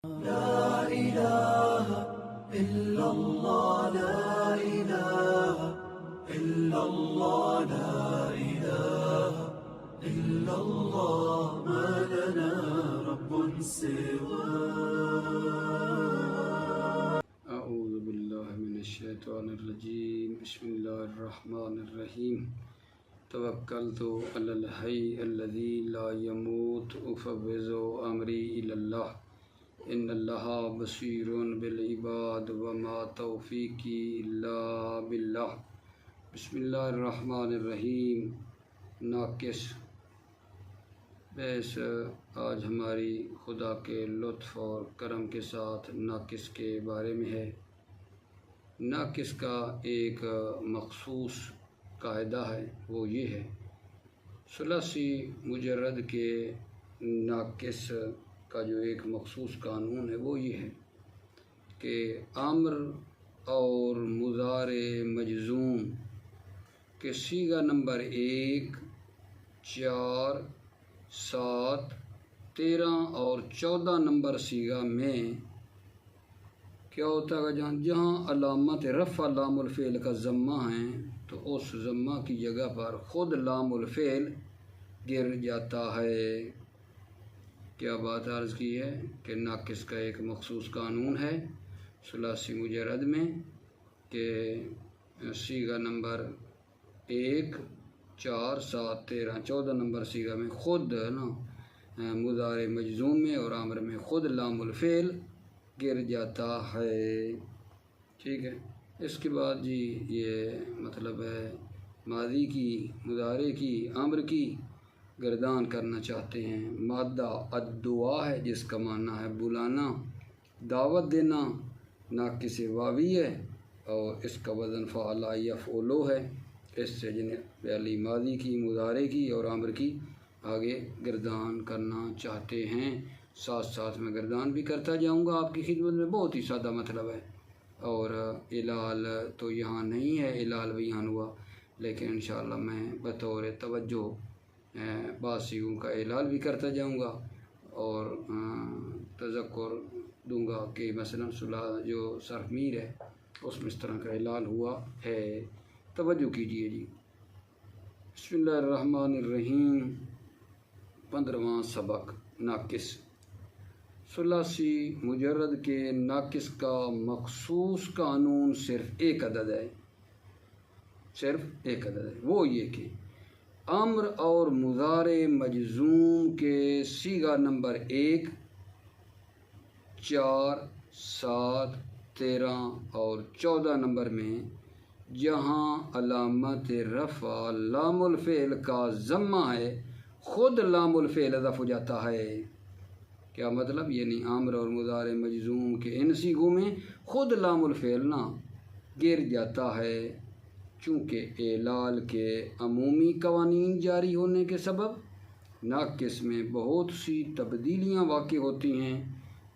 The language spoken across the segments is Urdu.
لا إله إلا الله لا إله إلا الله لا إله إلا الله ما لنا رب سواه. أعوذ بالله من الشيطان الرجيم. بسم الله الرحمن الرحيم. توكلت على الحي الذي لا يموت أفوض أمري إلى الله إن الله بصير بالعباد وما توفيقي إلا بالله. بسم اللہ الرحمن الرحیم. ناقص بحث آج ہماری خدا کے لطف اور کرم کے ساتھ ناقص کے بارے میں ہے. ناقص کا ایک مخصوص قاعدہ ہے، وہ یہ ہے ثلاثی مجرد کے ناقص کا جو ایک مخصوص قانون ہے وہ یہ ہے کہ امر اور مضارع مجزوم کہ صیغہ نمبر 1، 4، 7، 13 اور 14 نمبر صیغہ میں کیا ہوتا ہے؟ جہاں علامت رفع لام الفعل کا ضمہ ہیں تو اس ضمہ کی جگہ پر خود لام الفعل گر جاتا ہے. کیا بات عرض کی ہے کہ ناقص کا ایک مخصوص قانون ہے ثلاثی مجرد میں کہ صیغہ نمبر 1، 4، 7، 13، 14 نمبر صیغہ میں خود مضارع مجزوم میں اور امر میں خود لام الفعل گر جاتا ہے. ٹھیک ہے. اس کے بعد جی یہ مطلب ہے ماضی کی، مضارع کی، امر کی گردان کرنا چاہتے ہیں. مادہ الدعا ہے جس کا معنی ہے بلانا، دعوت دینا، ناقص واوی ہے اور اس کا وزن فعل یفعل ہے. اس سے پہلی ماضی کی، مضارع کی اور امر کی آگے گردان کرنا چاہتے ہیں. ساتھ ساتھ میں گردان بھی کرتا جاؤں گا آپ کی خدمت میں. بہت ہی سادہ مطلب ہے اور علال تو یہاں نہیں ہے، علال بھی یہاں ہوا، لیکن انشاءاللہ میں بطور توجہ باسیوں کا اعلال بھی کرتا جاؤں گا اور تذکر دوں گا کہ مثلا جو صرف میر ہے اس میں اس طرح کا اعلال ہوا ہے. توجہ کیجئے جی. بسم اللہ الرحمن الرحیم. 15واں سبق ناقص. ثلاثی مجرد کے ناقص کا مخصوص قانون صرف ایک عدد ہے، وہ یہ کہ امر اور مضارع مجزوم کے صیغہ نمبر 1، 4، 7، 13 اور 14 نمبر میں جہاں علامت رفع لام الفعل کا ضمہ ہے خود لام الفعل حذف ہو جاتا ہے. کیا مطلب؟ یعنی امر اور مضارع مجزوم کے ان صیغوں میں خود لام الفعل گر جاتا ہے. چونکہ اعلال کے عمومی قوانین جاری ہونے کے سبب ناقص میں بہت سی تبدیلیاں واقع ہوتی ہیں،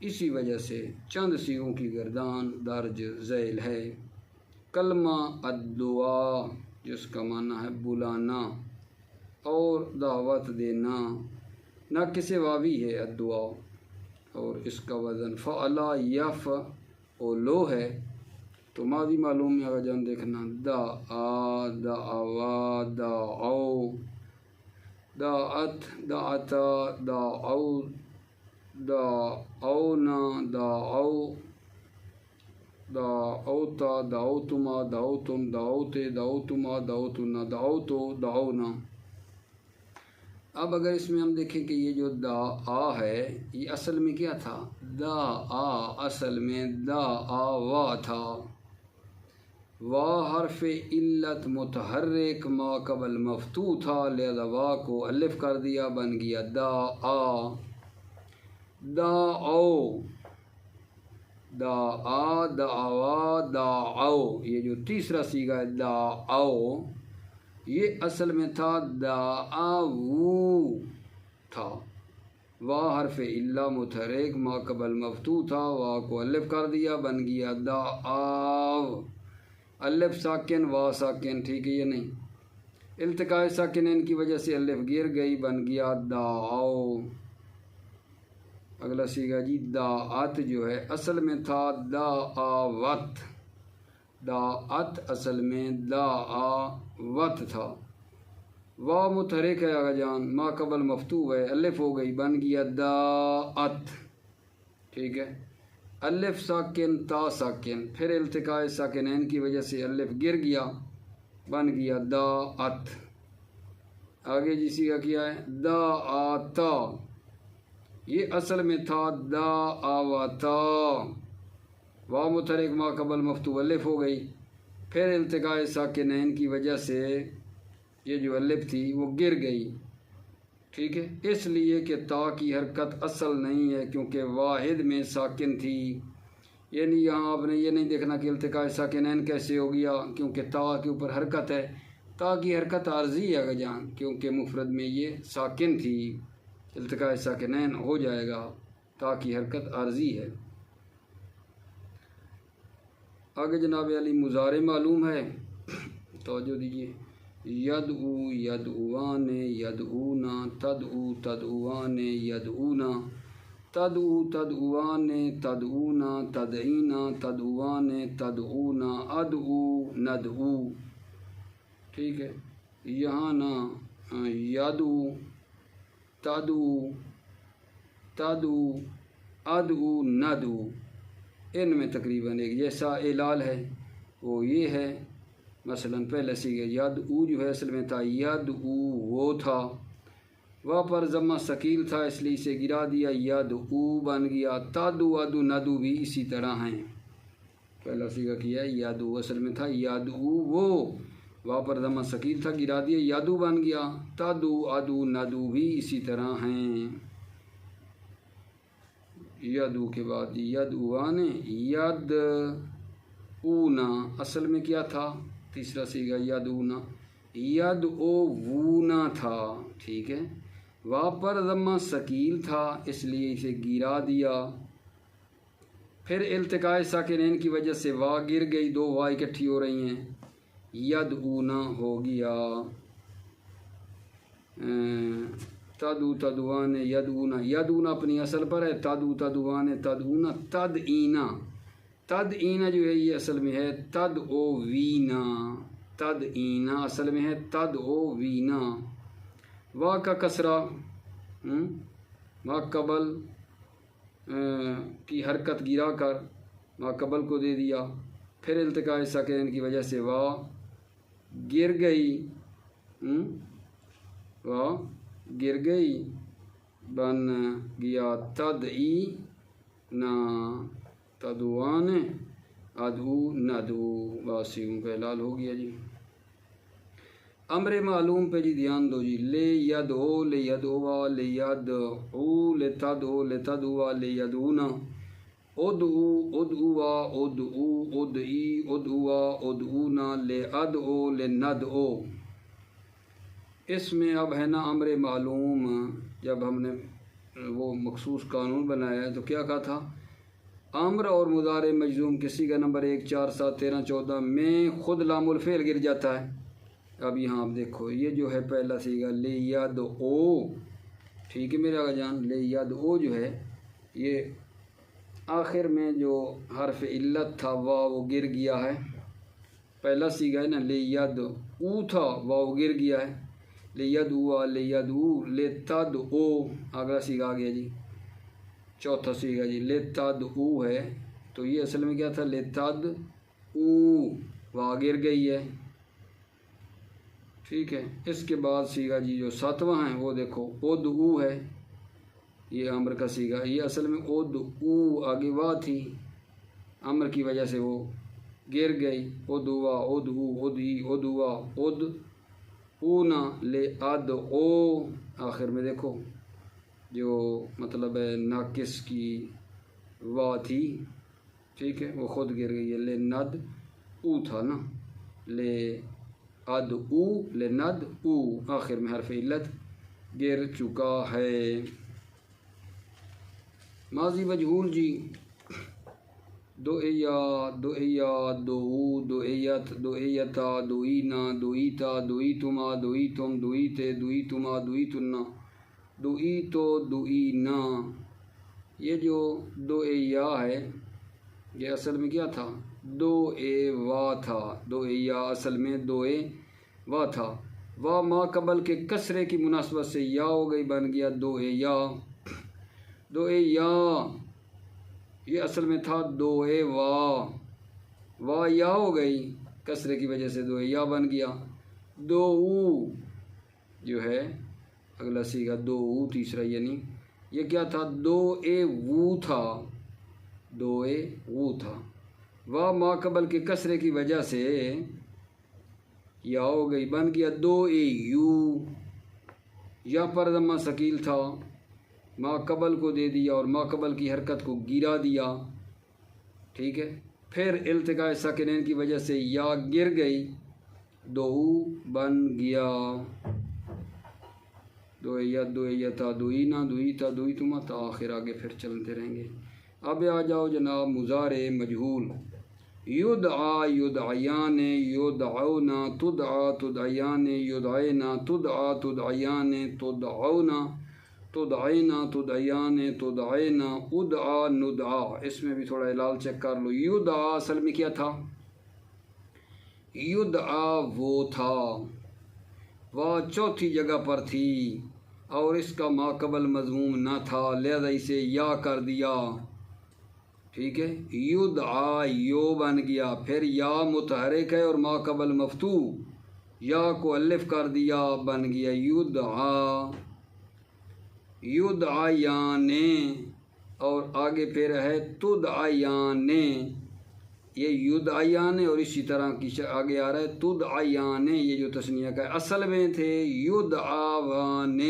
اسی وجہ سے چند صیغوں کی گردان درج ذیل ہے. کلمہ الدعا جس کا معنی ہے بلانا اور دعوت دینا، ناقص واوی ہے الدعا اور اس کا وزن فعل یفعل ہے. تو ماضی معلوم ہے اگر جان دیکھنا دعا، دعوا، دعو، دعت، دعتا، دعو، دعونا، دعو، دعوتا، دعوتما، دعوتم، دعوتے، دعوتما، دعوتنا، دعوتو، دعونا. اب اگر اس میں ہم دیکھیں کہ یہ جو دعا ہے یہ اصل میں کیا تھا؟ دعا اصل میں دعوا تھا. وا حرف علت متحرک ما قبل مفتوح تھا، لہذا وا کو الف کر دیا، بن گیا دعا. دعو، دعا، دعوا، دعو، یہ جو تیسرا صیغہ ہے دعو یہ اصل میں تھا دعو تھا. وا حرف علہ متحرک ما قبل مفتوح تھا، وا کو الف کر دیا، بن گیا دعو. الف ساکن، وا ساکن، ٹھیک ہے یہ نہیں، التقاء ساکنین کی وجہ سے الف گر گئی، بن گیا دعو. اگلا سیگا جی داعت جو ہے اصل میں تھا دعوت، داعت اصل میں دعوت تھا، واو متحرک ہے آگا جان، ما قبل مفتوح ہے، الف ہو گئی بن گیا داعت، ٹھیک ہے، الف ساکن تا ساکن، پھر التقاء ساکنین کی وجہ سے الف گر گیا بن گیا داعت۔ آگے جی سیگا کیا ہے دعاتا، یہ اصل میں تھا دعواتا، واو متحرک ما قبل مفتوح الف ہو گئی، پھر التقاء ساکنین کی وجہ سے یہ جو الف تھی وہ گر گئی، ٹھیک ہے، اس لیے کہ تا کی حرکت اصل نہیں ہے کیونکہ واحد میں ساکن تھی، یعنی یہاں آپ نے یہ نہیں دیکھنا کہ التقاء ساکنین کیسے ہو گیا کیونکہ تا کے اوپر حرکت ہے، تا کی حرکت عارضی ہے جان کیونکہ مفرد میں یہ ساکن تھی، التقاء ساکنین ہو جائے گا، تا کی حرکت عارضی ہے۔ آگے جناب علی مضارع معلوم ہے، توجہ دیجیے، یدعو یدعوان یدعونا، تدعو تدعوان یدعونا، تدعو تدعوان تدعونا، تدعینا تدعوان تدعونا، ادعو ندعو، ٹھیک ہے، یہاں نا یدعو تدعو تدعو ادعو ندعو، ان میں تقریباً ایک جیسا اعلال ہے، وہ یہ ہے، مثلا پہلے سیگا یدعو جو ہے اصل میں تھا یدعو وہ تھا، وہاں پر ضمہ ثقیل تھا اس لیے اسے گرا دیا یدعو بن گیا، تدعو ادعو ندعو بھی اسی طرح ہیں، پہلا سیگا کیا یدعو اصل میں تھا یدعو وہ، وہاں پر ضمہ ثقیل تھا گرا دیا یدعو بن گیا، تدعو ادعو ندعو بھی اسی طرح ہیں۔ یدعو کے بعد یدعوان یدعونا اصل میں کیا تھا، تیسرا سیگا یدعونا یدعوونا تھا، ٹھیک ہے، وہاں پر ضمہ ثقیل تھا اس لیے اسے گرا دیا، پھر التقاء ساکنین کی وجہ سے وا گر گئی، دو وا اکٹھی ہو رہی ہیں، یدعونا ہو گیا، تدعو تدعوان یدعونا، یدعونا اپنی اصل پر ہے، تدعو تدعوان تدعونا، تدعینا، تدعینا جو ہے یہ اصل میں ہے تدعوینا، تدعینا اصل میں ہے تدعوینا، وا کا کسرہ ما قبل کی حرکت گرا کر ما قبل کو دے دیا، پھر التقاء ساکنین کی وجہ سے وا گر گئی، وا گر گئی بن گیا تدعینا، تدعوان ادعو ندعو، واسیوں کا اعلال ہو گیا جی۔ امر معلوم پہ جی دھیان دو جی، لے یدعو لے یدعوا لے یدعو لے تدعو لے تدعوا لے یدعونا، ادعو ادعوا ادعو ادعی ادعوا ادعونا، لے ادعو لے ندعو، اس میں اب ہے نا امر معلوم، جب ہم نے وہ مخصوص قانون بنایا ہے تو کیا کہا تھا، امر اور مضارع مجزوم کسی کا نمبر 1 4 7 13 14 میں خود لام الفعل گر جاتا ہے۔ اب یہاں آپ دیکھو یہ جو ہے پہلا سیگا لے یدعو، ٹھیک ہے میرے آقا جان، لے یدعو جو ہے یہ آخر میں جو حرف علت تھا واو گر گیا ہے، پہلا سیگا ہے نا لے یدعو تھا واو گر گیا ہے، لے یدعو لے یدعو لے تدعو، اگلا سیگا آ گیا جی، چوتھا سیگا جی لے تدعو ہے، تو یہ اصل میں کیا تھا لے تدعو، واو گر گئی ہے، ٹھیک ہے، اس کے بعد سیگا جی جو ساتواں ہیں وہ دیکھو ادعو ہے، یہ امر کا سیگا، یہ اصل میں ادعو آگے وا تھی، امر کی وجہ سے وہ گر گئی، ادعوا ادعو ادعی ادعوا ادعونا، لے ادعو، آخر میں دیکھو جو مطلب ہے ناقص کی وا تھی، ٹھیک ہے، وہ خود گر گئی ہے، لے ندعو تھا نا، لے ادعو لے ندعو، آخر میں حرف علت گر چکا ہے۔ ماضی مجہول جی، دعیا دعیا دعو دعیت دعیتا دعینا دعیتا دعیتما دعیتم دعیتے دعیتما دعیتنا دعیتو دعینا، یہ جو دو اے یا ہے یہ اصل میں کیا تھا؟ دو اے وا تھا. دو اے یا اصل میں دو اے وا تھا. وا ما قبل کے کسرے کی مناسبت سے یا ہو گئی، بن گیا دو اے یا. دو اے یا یہ اصل میں تھا دو اے وا. وا یا ہو گئی کسرے کی وجہ سے دو اے یا بن گیا. دو او جو ہے اگلا سیگا دو او تیسرا، یعنی یہ کیا تھا؟ دو اے وو تھا. دو اے وو تھا. وا ما قبل کے کسرے کی وجہ سے یا ہو گئی، بن گیا دو اے یو. یا پر ضمہ ثقیل تھا، ما قبل کو دے دیا اور ما قبل کی حرکت کو گرا دیا. ٹھیک ہے، پھر التقاء ساکنین کی وجہ سے یا گر گئی، دو او بن گیا. دو اے تا دو ای نا دو ای تا دو ای تما تا آخر آگے پھر چلتے رہیں گے. اب آ جاؤ جناب مضارع مجہول. یدعا یدعیان یدعونا تدعا تدعیان یدعینا تدعا تدعیان تدعونا تدعینا تدعیان تدعینا ادعا ندعا. اس میں بھی تھوڑا علال چیک کر لو. یدعا اصل میں کیا تھا؟ یدعا وہ تھا، وہ چوتھی جگہ پر تھی اور اس کا ما قبل مضموم نہ تھا، لہذا اسے یا کر دیا. ٹھیک ہے، یدعا یو بن گیا. پھر یا متحرک ہے اور ما قبل مفتوح، یا کو الف کر دیا، بن گیا یدعا. یدعیان اور آگے پھر ہے تدعیان. یہ یدعیان اور اسی طرح کی آگے آ رہا ہے تدعیان. یہ جو تثنیہ کا ہے اصل میں تھے یدعوان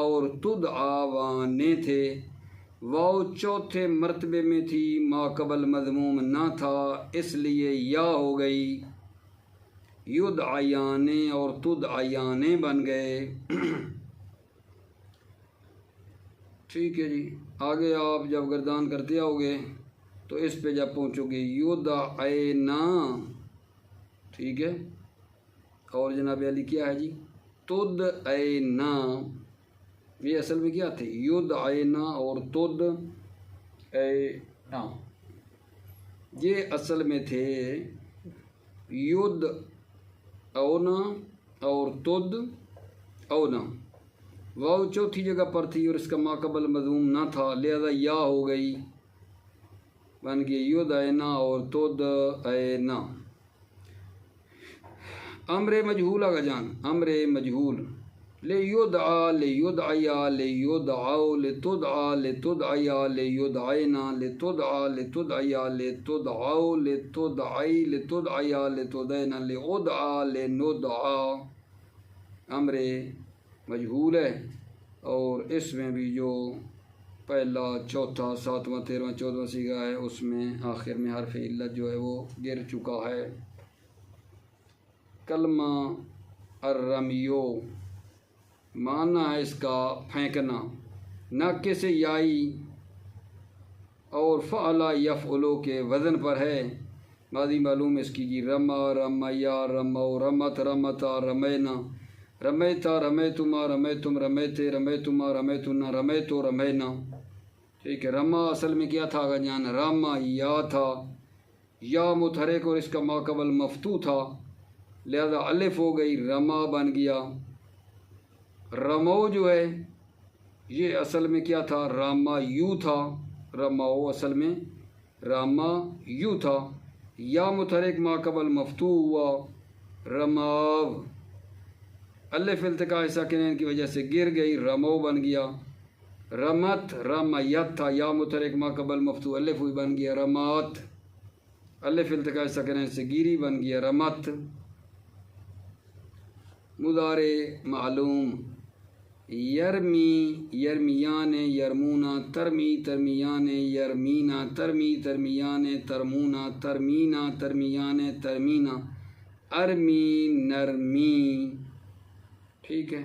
اور تدعوان تھے. واو چوتھے مرتبے میں تھی، ما قبل مضموم نہ تھا، اس لیے یا ہو گئی. یدعیان اور تدعیان بن گئے. ٹھیک ہے جی. آگے آپ جب گردان کرتے آؤ گے تو اس پہ جب پہنچو گے یدعینا، ٹھیک ہے، اور جناب علی کیا ہے جی؟ تدعینا. یہ اصل میں کیا تھے؟ یدعینا اور تدعینا. یہ اصل میں تھے یدعونا اور تدعونا. واو چوتھی جگہ پر تھی اور اس کا ما قبل مضموم نہ تھا، لہذا یا ہو گئی، بن گیا یدعینا اور تدعینا. امر مجہول آگا جان. امر مجہول لیدعا لیدعیا لیدعو لتدعا لتدعیا لیدعینا لتدعا لتدعیا لتدعو لتدعی لتدعیا لتدعینا لادعا لندعا. امر مجہول ہے اور اس میں بھی جو پہلا چوتھا ساتواں تیرواں چودواں سیگا ہے اس میں آخر میں حرف علت جو ہے وہ گر چکا ہے. کلمہ الرمیو معنی ہے اس کا پھینکنا، ناقص یائی اور فعلا یفعلو کے وزن پر ہے. ماضی معلوم اس کی جی رما رمیا رمو رمت رمتا رمینا رمیتا رمیتما رمیتم رمیتے رمیتما رمیتنا رمیتو رمینا. ٹھیک ہے. رما اصل میں کیا تھا آگا جان؟ راما یا تھا، یا متحرک اور اس کا ما قبل مفتوح تھا، لہذا الف ہو گئی، رما بن گیا. رمو جو ہے یہ اصل میں کیا تھا؟ راما یو تھا. رمو اصل میں راما یو تھا، یا متحرک ما قبل مفتوح ہوا، رماو. الف التقاء ساکنین کی وجہ سے گر گئی، رمو بن گیا. رمت رمیت تھا، یا متحرک ما قبل مفتوح الف ہوئی، بن گیا رمات. الف التقاء ساکنین سے گیری، بن گیا رمت. مضارع معلوم یرمی یرمیان یرمونا ترمی ترمیان یرمینا ترمی ترمیان ترمونا ترمینا ترمیان ترمینا ارمی نرمی. ٹھیک ہے.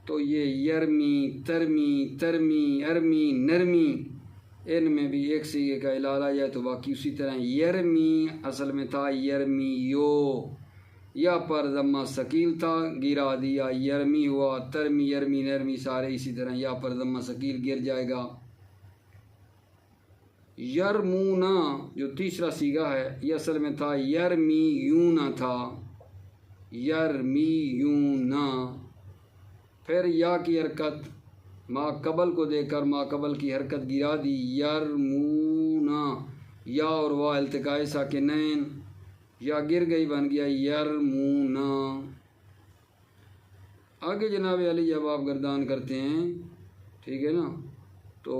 تو یہ یرمی ترمی ترمی ارمی نرمی، ان میں بھی ایک سیگے کا علال آ جائے تو باقی اسی طرح. یرمی اصل میں تھا یرمی یو، یا پر ضمہ ثقیل تھا، گرا دیا، یرمی ہوا. ترمی یرمی نرمی سارے اسی طرح، یا پر ضمہ ثقیل گر جائے گا. یرمونا جو تیسرا صیغہ ہے یہ اصل میں تھا یرمیونا تھا، یرمیونا۔ پھر یا کی حرکت ما قبل کو دے کر ما قبل کی حرکت گرا دی، یرمونا، یا اور وا التقاء ساکنین، یا گر گئی بن گیا یرمونا۔ آگے جناب علی جب آپ گردان کرتے ہیں، ٹھیک ہے نا، تو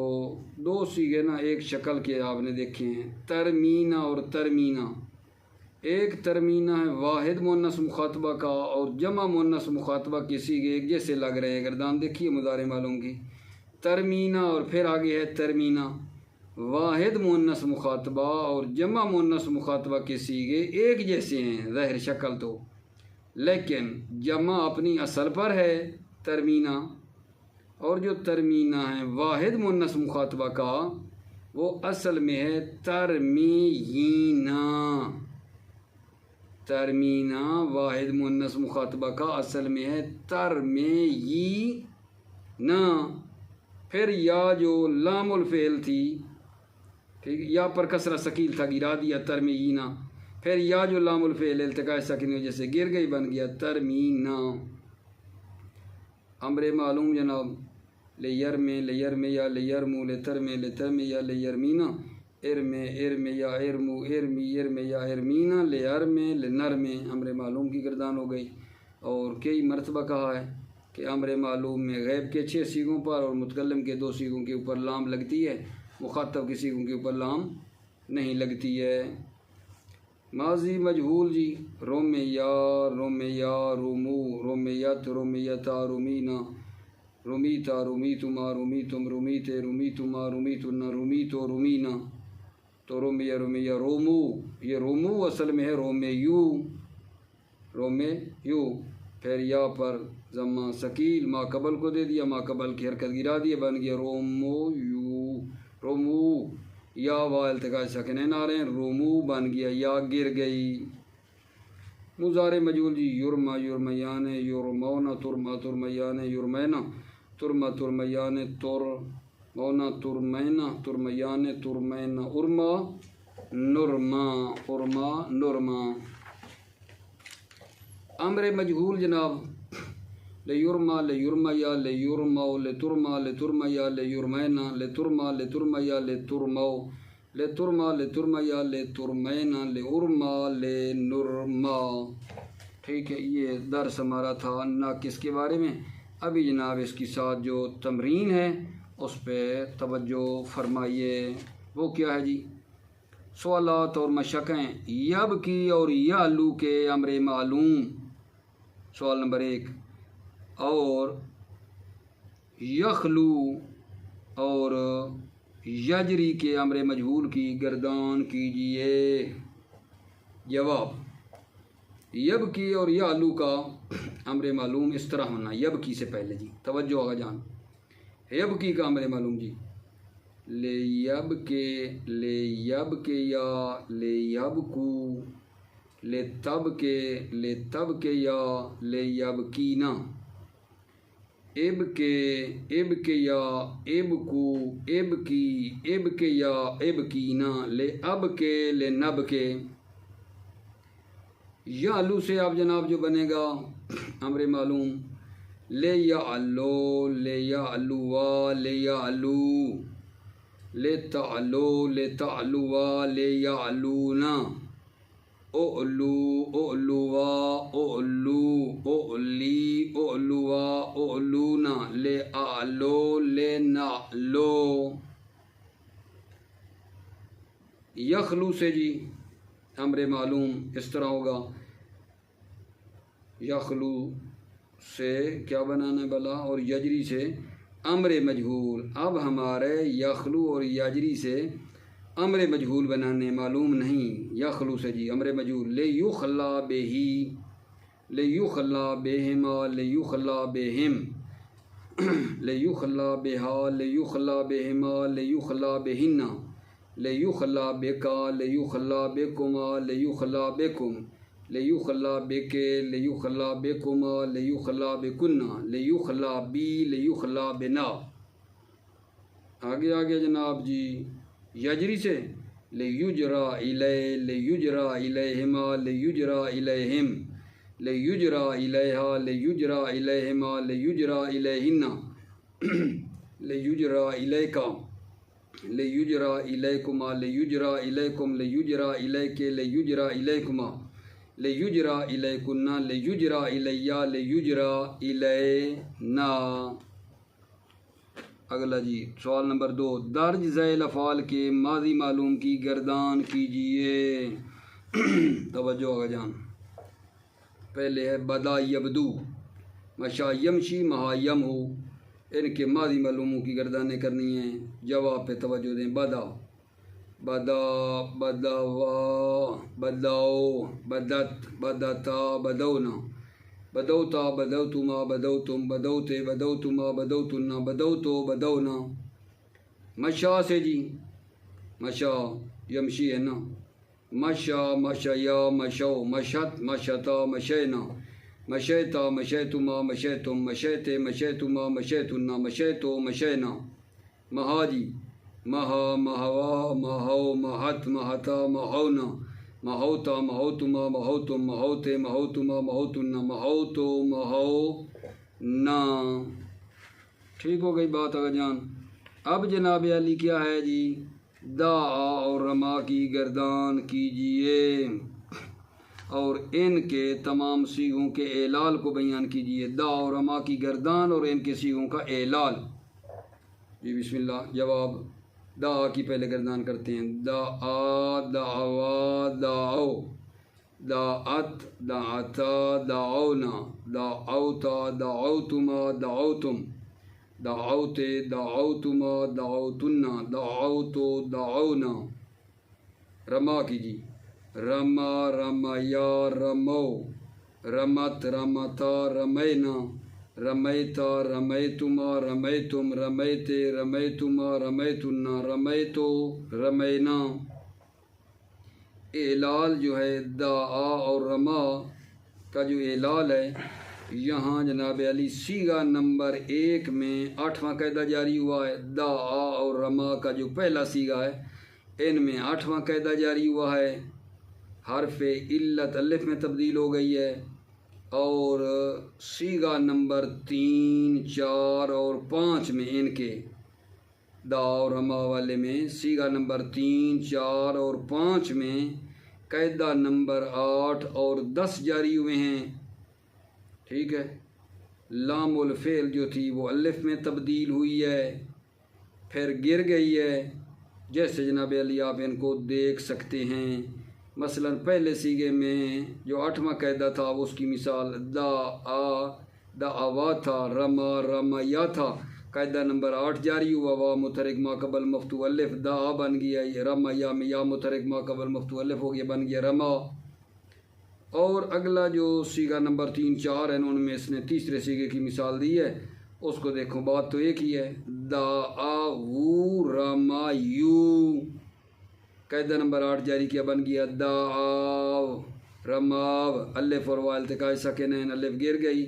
دو صیغے نا ایک شکل کے آپ نے دیکھے ہیں، ترمینہ اور ترمینہ۔ ایک ترمینہ ہے واحد مؤنث مخاطبہ کا، اور جمع مؤنث مخاطبہ کے صیغے ایک جیسے لگ رہے ہیں، گردان دیکھیے مضارع معلوم کی، ترمینہ، اور پھر آگے ہے ترمینہ۔ واحد مؤنث مخاطبہ اور جمع مؤنث مخاطبہ کے صیغے ایک جیسے ہیں ظاہر شکل تو، لیکن جمع اپنی اصل پر ہے ترمینہ، اور جو ترمینہ ہے واحد مؤنث مخاطبہ کا وہ اصل میں ہے ترمینہ۔ ترمینہ واحد مؤنث مخاطبہ کا اصل میں ہے ترمینہ۔ پھر یا جو لام الفعل تھی، ٹھیک، یا پر کسرہ ثقیل تھا گرا دیا ترمینہ، پھر یا جو لام الفعل التقاء ساکن کی وجہ سے گر گئی بن گیا ترمینہ۔ امر معلوم جناب لیرمے لیرمے یا لیرمو لترمے لترمے یا لیرمینہ، ارمے ارمے یا ارمو ارمی ارمے یا ارمینہ، لیرمے لنرمے، امر معلوم کی گردان ہو گئی۔ اور کئی مرتبہ کہا ہے کہ امر معلوم میں غیب کے 6 صیغوں پر اور متکلم کے 2 صیغوں کے اوپر لام لگتی ہے، مخاطب کی صیغوں کے اوپر لام نہیں لگتی ہے۔ ماضی مجہول جی، رومیا رومیا رومو رومیت رومیتا رومینا، رومیتا رومیتما رومیتم رومیتے رومیتما رومیتنا رومیتو رومینا، تو رومیا رومیا رومو، یہ رومو اصل میں ہے رومیو، رومیو۔ پھر یا پر ضمہ ثقیل ما قبل کو دے دیا، ما قبل کی حرکت گرا دیا بن گیا رومو یو، رومو، یا وا التقاء ساکنین آ رہے ہیں، رومو بن گیا یا گر گئی۔ مضارع مجہول جی، یرما یرمیان یرمونا ترما ترمیان یرمینا، ترما ترمیان ترمونا ترمینا ترمیان ترمینا، ارما نرما ارما نرما۔ امر مجہول جناب لیرما لیرما یا لیرمو لترما لترما یا لیرمینا لترما لترما یا لترمو لترما لترما یا لترمینا لارما لنرما۔ ٹھیک ہے، یہ درس ہمارا تھا ناقص کے بارے میں۔ ابھی جناب اس کے ساتھ جو تمرین ہے اس پہ توجہ فرمائیے۔ وہ کیا ہے جی؟ سوالات اور مشقیں، یب کی اور یالو کے امر معلوم، سوال نمبر 1، اور یخلو اور یجری کے امر مجہول کی گردان کیجئے۔ جواب، یب کی اور یالو کا امر معلوم اس طرح ہونا، یب کی سے پہلے جی توجہ آگا جان، یب کی کا امر معلوم جی، لے یب کے یا لے یب کو، لے تب کے یا لے یب کی نا، اب کے یا اب کو، اب کے یا اب کی نا، لے اب کے لے نب کے۔ یا الو سے آپ جناب جو بنے گا امر معلوم، لے یا الو لے یا الوا لے یا الو، لے تعلوا لے یا علونا، اولو اولوا اولو اولی اولوا اولونا، لے اعلو لے نعلو۔ یخلو سے جی امر معلوم اس طرح ہوگا، یخلو سے کیا بنانا ہے بلا، اور یجری سے امر مجہول۔ اب ہمارے یخلو اور یجری سے امر مجہول بنانے معلوم نہیں، یخلو سے جی امر مجہول، لے یخلا بہی لے یخلا بہما لے یخلا بہم، لے یخلا بہا لے یخلا بہما لے یخلا بہنہ، لے یخلا بکا لے یخلا بکما لے یخلا بکم، لے یخلا بکے لے یخلا بکما لے یخلا بکنہ، لے یخلا بی لے یخلا بنا۔ آگے جناب جی یجری سے لیجرا الیہ لیجرا الیہما لیجرا الیہم لیجرا الیہا لیجرا الیہما لیجرا الیہن لیجرا الیکا لیجرا الیکما لیجرا الیکم لیجرا الیک لیجرا الیکما لیجرا الیکن لیجرا الیہ لیجرا الینا۔ اگلا جی سوال نمبر 2، درج ذیل افعال کے ماضی معلوم کی گردان کیجئے۔ توجہ آگا جان، پہلے ہے بدا یبدو، مشا یمشی مہا یم ہو، ان کے ماضی معلوموں کی گردانیں کرنی ہیں۔ جواب پہ توجہ دیں، بدا بدا بدوا بداؤ بدت بدتا بدونا بدوتا بدوتما بدوتم بدوتے بدوتما بدوتنا بدوتو بدونا۔ مشا سے جی، مشا یمشی ہے نا، مشا مشیا مشو مشت مشتا مشینا مشیتا مشیتما مشیتم مشیتے مشیتما مشیتنا مشیتو مشینا۔ مہا جی، مہا مہوا مہو مہت مہتا مہونا مہوتا مہوتما مہوتم مہوتے مہوتما مہوتنا مہوتو مہونا۔ ٹھیک ہو گئی بات آگا جان۔ اب جناب علی کیا ہے جی، دا اور رما کی گردان کیجئے اور ان کے تمام صیغوں کے اعلال کو بیان کیجئے۔ دا اور رما کی گردان اور ان کے صیغوں کا اعلال۔ جی بسم اللہ۔ جواب، دا کی پہلے گردان کرتے ہیں، دا آ دعوا دعو دعت دعتا دعونا دعوتا دعوتما دعوتم دعوتے دعوتما دعوتنا دعوتو دعونا۔ رما کی جی، رما رمیا رمو رمت رمتا رمینا رمیتا رمیتما رمیتم رمیتے رمیتما رمیتنا رمیتو رمینا۔ اعلال جو ہے دا اور رما کا جو اعلال ہے، یہاں جناب علی صیغہ نمبر 1 میں 8واں قاعدہ جاری ہوا ہے۔ دا اور رما کا جو پہلا صیغہ ہے، ان میں 8واں قاعدہ جاری ہوا ہے۔ حرف علت الف میں تبدیل ہو گئی ہے، اور صیغہ نمبر 3، 4 اور 5 میں ان کے دا اور رما والے میں صیغہ نمبر 3، 4 اور 5 میں قاعدہ نمبر 8 اور 10 جاری ہوئے ہیں۔ ٹھیک ہے، لام الفعل جو تھی وہ الف میں تبدیل ہوئی ہے، پھر گر گئی ہے، جیسے جناب علی آپ ان کو دیکھ سکتے ہیں۔ مثلا پہلے صیغے میں جو 8واں قاعدہ تھا، اس کی مثال دا آ دعوا تھا، رما رمیا تھا، قاعدہ نمبر 8 جاری ہوا، وا متحرک ما قبل مفتوح الف، دا بن گیا یہ رمیا میں یا متحرک ما قبل مفتوح الف ہو گیا، بن گیا رما۔ اور اگلا جو صیغہ نمبر 3، 4 ہے، ان میں اس نے تیسرے صیغے کی مثال دی ہے، اس کو دیکھو، بات تو ایک ہی ہے، دا آ وو رما یو، قاعدہ نمبر 8 جاری کیا، بن گیا دا آو رماو، الف اور واو التقاء ساکنین، الف گر گئی،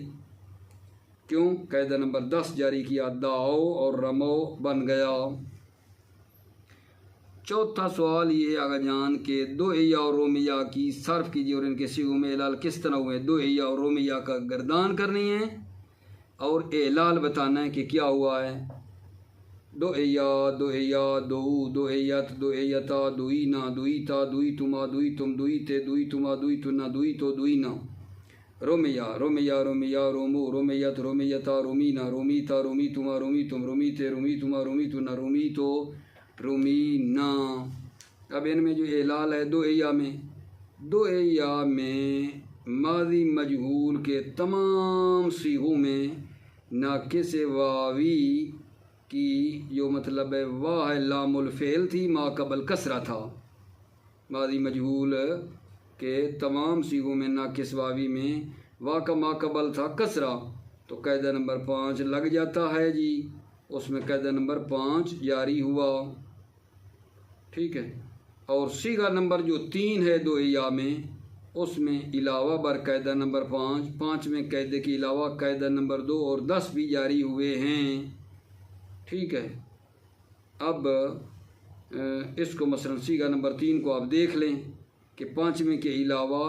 کیوں؟ قاعدہ نمبر 10 جاری کیا، داؤ اور رمو بن گیا۔ چوتھا سوال یہ آگا جان کہ دو ایا اور رومیا کی صرف کیجیے اور ان کے صیغوں میں اعلال کس طرح ہوئے۔ دو ایا اور رومیا کا گردان کرنی ہے اور اعلال بتانا ہے کہ کیا ہوا ہے۔ دو ایا دو ایا دو دو ایت دو ایتا دوئینا دوئیتا دوئیتما دوئیتم دوئیتے دوئیتما دوئیتنا دوئیتو دوئینا۔ رومیا رومیا رومیا رومو رومیت رومیتا رومینا رومیتا رومیتما رومیتم رومیتے رومیتما رومیتنا رومیتو رومینا۔ اب ان میں جو اعلال ہے دو ایا میں ماضی مجہول کے تمام صیغوں میں ناقص واوی کی جو مطلب ہے واہ ہے لام الفعل تھی، ما قبل کسرہ تھا۔ ماضی مجہول کے تمام صیغوں میں ناقص واوی میں واہ کا ما قبل تھا کسرہ، تو قاعدہ نمبر 5 لگ جاتا ہے جی، اس میں قاعدہ نمبر 5 جاری ہوا۔ ٹھیک ہے، اور صیغہ نمبر جو 3 ہے دو ایا میں، اس میں علاوہ بر قاعدہ نمبر 5 میں قاعدے کے علاوہ قاعدہ نمبر 2 اور 10 بھی جاری ہوئے ہیں۔ ٹھیک ہے، اب اس کو مثلا سیغہ نمبر 3 کو آپ دیکھ لیں کہ 5ویں کے علاوہ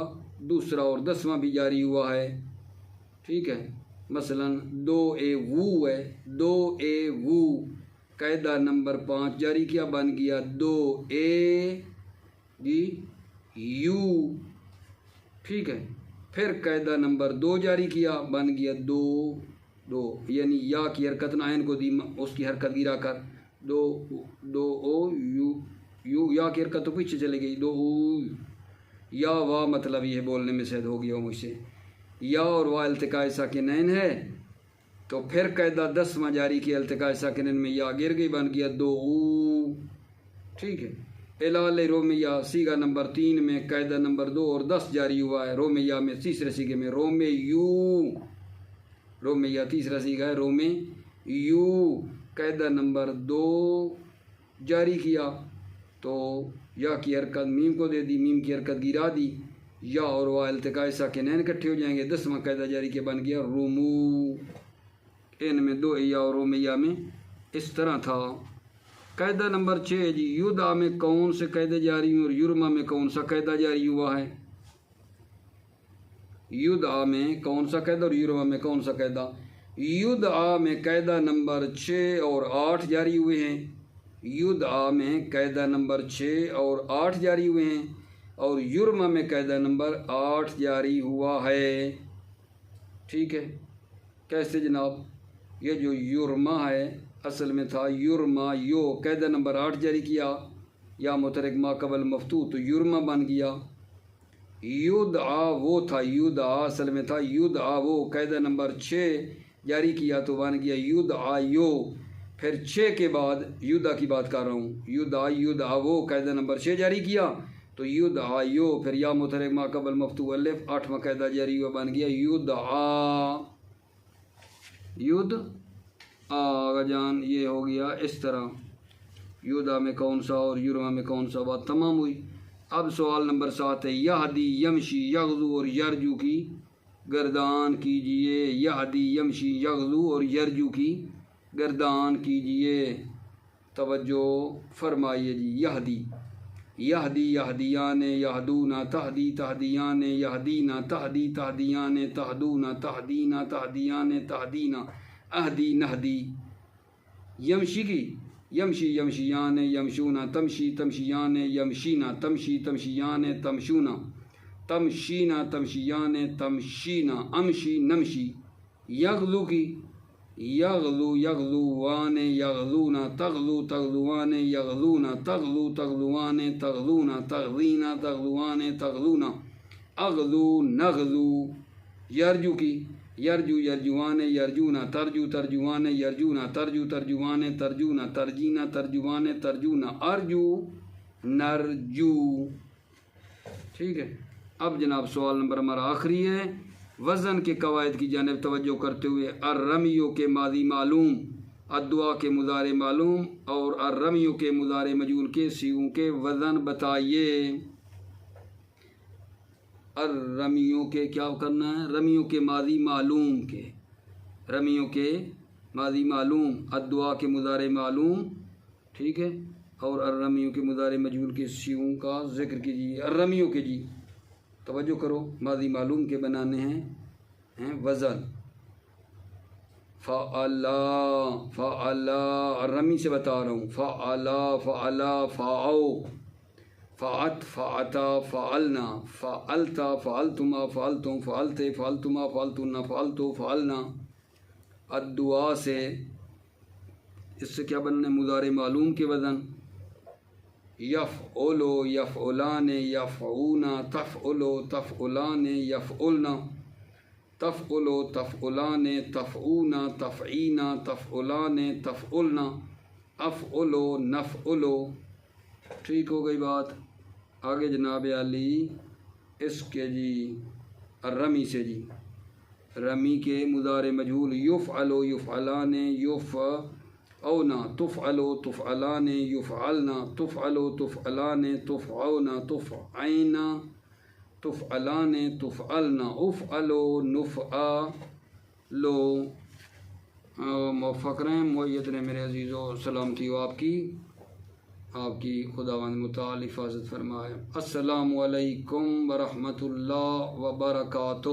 دوسرا اور 10واں بھی جاری ہوا ہے، ٹھیک ہے۔ مثلا 2A وو ہے، 2A وو قاعدہ نمبر 5 جاری کیا، بن گیا 2A جی یو، ٹھیک ہے۔ پھر قاعدہ نمبر 2 جاری کیا، بن گیا 2 یعنی یا کی حرکت نائن کو دی اس کی حرکت گرا کر 2 او یو یا کی حرکت تو پیچھے چلے گئی 2 او یا وا، مطلب یہ بولنے میں شاید ہو گیا مجھ سے، یا اور وا التقاء ساکنین ہے، تو پھر قاعدہ 10واں جاری کیا التقاء ساکنین میں یا گر گئی، بن گیا 2 او، ٹھیک ہے۔ الال رومیہ سیغہ نمبر 3 میں قاعدہ نمبر 2 اور 10 جاری ہوا ہے، رومیہ میں تیسرے سیغے میں رومیہ تیسرا سیغہ ہے رومیو، قاعدہ نمبر 2 جاری کیا تو یا کی حرکت میم کو دے دی، میم کی حرکت گرا دی، یا اور وا التقاء ساکنین اکٹھے ہو جائیں گے، 10واں قاعدہ جاری کیا، بن گیا رومو۔ ان میں 2 یا اور رومیہ میں اس طرح تھا۔ قاعدہ نمبر 6 جی، یدعا میں کون سے قاعدے جاری ہوئے اور یرما میں کون سا قاعدہ جاری ہوا ہے؟ یدعا میں کون سا قاعدہ اور یرما میں کون سا قاعدہ؟ یدعا میں قاعدہ نمبر 6 اور 8 جاری ہوئے ہیں، یدعا میں قاعدہ نمبر 6 اور 8 جاری ہوئے ہیں، اور یرما میں قاعدہ نمبر 8 جاری ہوا ہے، ٹھیک ہے۔ کیسے جناب؟ یہ جو یرما ہے اصل میں تھا یرما، یو قاعدہ نمبر 8 جاری کیا، یا متحرک ما قبل مفتوح تو یرما بن گیا۔ یدعا وہ تھا، یدعا اصل میں تھا یدعا وہ، قاعدہ نمبر 6 جاری کیا تو بن گیا یدعا یو، پھر 6 کے بعد یدعا کی بات کر رہا ہوں، یدعا وہ قاعدہ نمبر 6 جاری کیا تو یدعا یو، پھر یا متحرک ما قبل مفتوح الف، 8واں قاعدہ جاری ہوا، بن گیا یدعا آگا جان، یہ ہو گیا اس طرح۔ یدعا میں کون سا اور یرما میں کون سا، بات تمام ہوئی۔ اب سوال نمبر 7 ہے، یہدی یمشی یغزو اور یرجو کی گردان کیجئے، یہدی یمشی یغزو اور یرجو کی گردان کیجئے، توجہ فرمائیے جی۔ یہدی یہدیان یہدونا تہدی تہدیان یہدینا تہدی تہدیان تہدونا تہدینا تہدیان تہدینا اہدی نہدی۔ یمشی کی یمشی یمشیان یمشونا تمشی تمشیان یمشینا تمشی تمشیان تمشونا تمشینا تمشیان تمشینا امشی نمشی۔ یغلو کی یغلو یغلوان یغلونا تغلو تغلوان یغلونا تغلو تغلوان تغلونا تغلینا تغلوان تغلونا اغلو نغلو۔ یرجو کی یرجو یرجوان یرجونا ترجو ترجوان یرجونا ترجو ترجوان ترجونا ترجینا ترجوان ترجونا ارجو نرجو، ٹھیک ہے۔ اب جناب سوال نمبر ہمارا آخری ہے، وزن کے قواعد کی جانب توجہ کرتے ہوئے الرمیوں کے ماضی معلوم، الدعا کے مضارع معلوم اور الرمیوں کے مضارع مجہول کے صیغوں کے وزن بتائیے۔ الرمیوں کے کیا کرنا ہے؟ رمیوں کے ماضی معلوم کے، رمیوں کے ماضی معلوم، الدعا کے مضارع معلوم، ٹھیک ہے، اور الرمیوں کے مضارع مجہول کے صیغوں کا ذکر کیجیے۔ الرمیوں کے جی توجہ کرو، ماضی معلوم کے بنانے ہیں وزن، فعلا فعلا، الرمی سے بتا رہا ہوں، فعلا فعلا فعو، فعت فعتا فعلنا، فعلتا فعلتما فعلتم فعلتے فعلتما فعلتنا فعلتو فعلنا۔ الدعا سے اس سے کیا بننا ہے؟ مضارع معلوم کے وزن، یفعلو یفعلان یفعونا تفعلو تفعلان یفعلنا تفعلو تفعلان تفعونا تفعینا تفعلان تفعلنا افعلو نفعلو، ٹھیک ہو گئی بات۔ آگے جناب علی اس کے جی الرمی سے جی، رمی کے مضارع مجہول، یفعلو یفعلان یفعونا تفعلو تفعلان یفعلنا تفعلو تفعلان تفعونا تفعینا تفعلان تفعلنا افعلو نفعلو۔ موفق رہیں، معیت رہیں میرے عزیزو، سلامتی ہو آپ کی۔ آپ کی خداوند متعال حفاظت فرمائے۔ السلام علیکم ورحمۃ اللہ وبرکاتہ۔